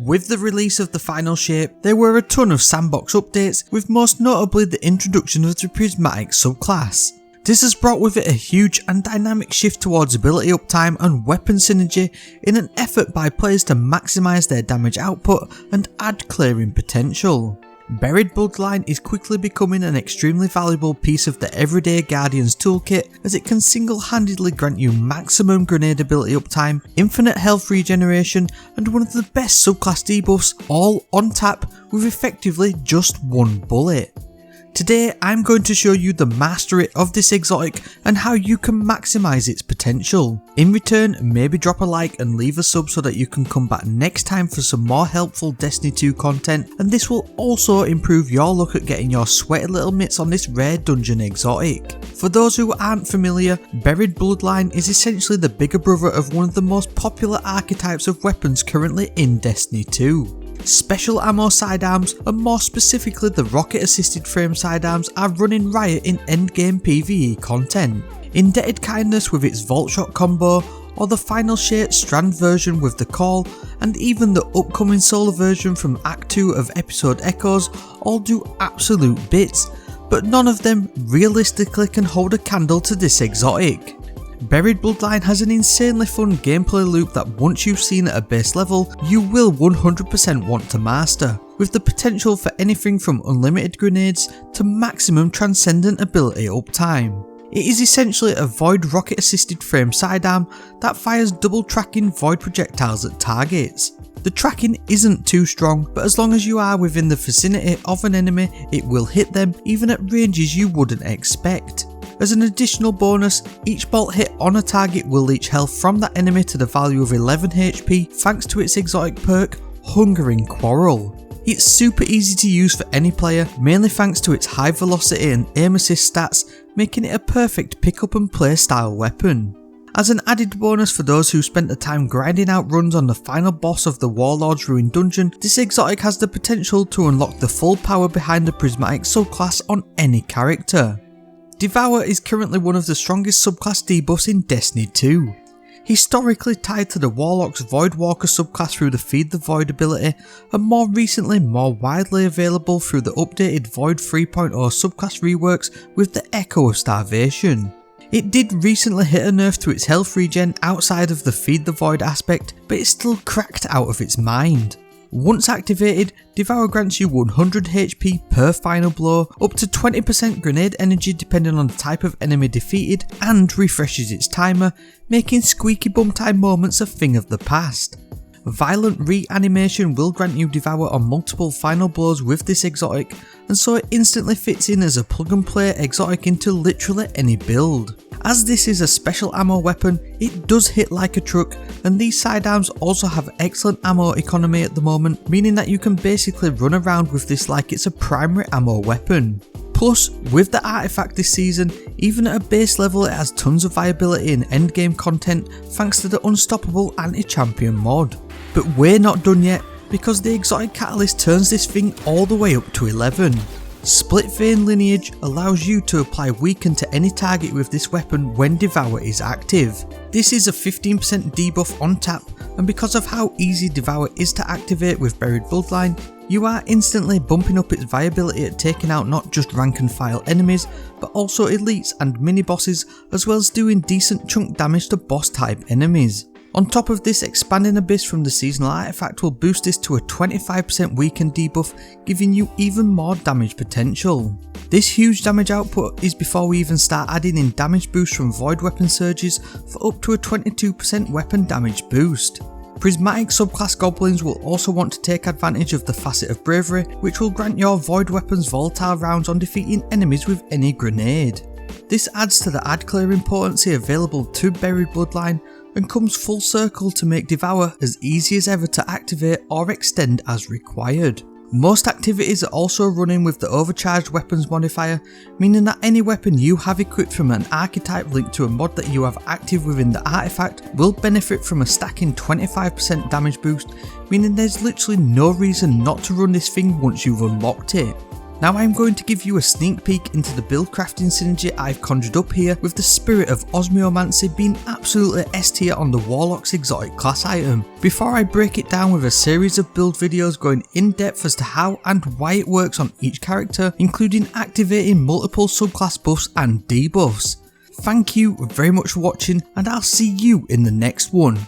With the release of the final shape, there were a ton of sandbox updates, with most notably the introduction of the Prismatic subclass. This has brought with it a huge and dynamic shift towards ability uptime and weapon synergy in an effort by players to maximise their damage output and add clearing potential. Buried Bloodline is quickly becoming an extremely valuable piece of the everyday Guardian's toolkit, as it can single-handedly grant you maximum grenade ability uptime, infinite health regeneration, and one of the best subclass debuffs all on tap with effectively just one bullet. Today I'm going to show you the mastery of this exotic and how you can maximise its potential. In return, maybe drop a like and leave a sub so that you can come back next time for some more helpful Destiny 2 content, and this will also improve your luck at getting your sweaty little mitts on this rare dungeon exotic. For those who aren't familiar, Buried Bloodline is essentially the bigger brother of one of the most popular archetypes of weapons currently in Destiny 2. Special ammo sidearms, and more specifically the rocket assisted frame sidearms, are running riot in endgame PvE content. Indebted Kindness with its Vault Shot combo, or the final shape strand version with the call, and even the upcoming solo version from Act 2 of Episode Echoes all do absolute bits, but none of them realistically can hold a candle to this exotic. Buried Bloodline has an insanely fun gameplay loop that once you've seen at a base level, you will 100% want to master, with the potential for anything from unlimited grenades to maximum transcendent ability uptime. It is essentially a void rocket assisted frame sidearm that fires double tracking void projectiles at targets. The tracking isn't too strong, but as long as you are within the vicinity of an enemy, it will hit them even at ranges you wouldn't expect. As an additional bonus, each bolt hit on a target will leech health from that enemy to the value of 11 HP thanks to its exotic perk, Hungering Quarrel. It's super easy to use for any player, mainly thanks to its high velocity and aim assist stats, making it a perfect pick up and play style weapon. As an added bonus for those who spent the time grinding out runs on the final boss of the Warlord's Ruined Dungeon, this exotic has the potential to unlock the full power behind the Prismatic subclass on any character. DEVOUR is currently one of the strongest subclass debuffs in Destiny 2. Historically tied to the Warlock's Voidwalker subclass through the Feed the Void ability, and more recently more widely available through the updated Void 3.0 subclass reworks with the Echo of Starvation. It did recently hit a nerf to its health regen outside of the Feed the Void aspect, but it's still cracked out of its mind. Once activated, DEVOUR grants you 100 HP per final blow, up to 20% grenade energy depending on the type of enemy defeated, and refreshes its timer, making squeaky bum time moments a thing of the past. Violent reanimation will grant you DEVOUR on multiple final blows with this exotic, and so it instantly fits in as a plug and play exotic into literally any build. As this is a special ammo weapon, it does hit like a truck, and these sidearms also have excellent ammo economy at the moment, meaning that you can basically run around with this like it's a primary ammo weapon. Plus, with the artifact this season, even at a base level it has tons of viability in endgame content thanks to the unstoppable anti-champion mod. But we're not done yet, because the exotic catalyst turns this thing all the way up to 11. Split Vein Lineage allows you to apply Weaken to any target with this weapon when DEVOUR is active. This is a 15% debuff on tap, and because of how easy DEVOUR is to activate with Buried Bloodline, you are instantly bumping up its viability at taking out not just rank and file enemies, but also elites and mini bosses, as well as doing decent chunk damage to boss type enemies. On top of this, expanding Abyss from the seasonal artifact will boost this to a 25% weaken debuff, giving you even more damage potential. This huge damage output is before we even start adding in damage boost from void weapon surges for up to a 22% weapon damage boost. Prismatic subclass goblins will also want to take advantage of the facet of bravery, which will grant your void weapons volatile rounds on defeating enemies with any grenade. This adds to the ad clearing potency available to Buried Bloodline, and comes full circle to make DEVOUR as easy as ever to activate or extend as required. Most activities are also running with the overcharged weapons modifier, meaning that any weapon you have equipped from an archetype linked to a mod that you have active within the artifact will benefit from a stacking 25% damage boost, meaning there's literally no reason not to run this thing once you've unlocked it. Now I'm going to give you a sneak peek into the build crafting synergy I've conjured up here, with the spirit of Osmiomancy being absolutely S tier on the Warlock's exotic class item. Before I break it down with a series of build videos going in depth as to how and why it works on each character, including activating multiple subclass buffs and debuffs. Thank you very much for watching, and I'll see you in the next one.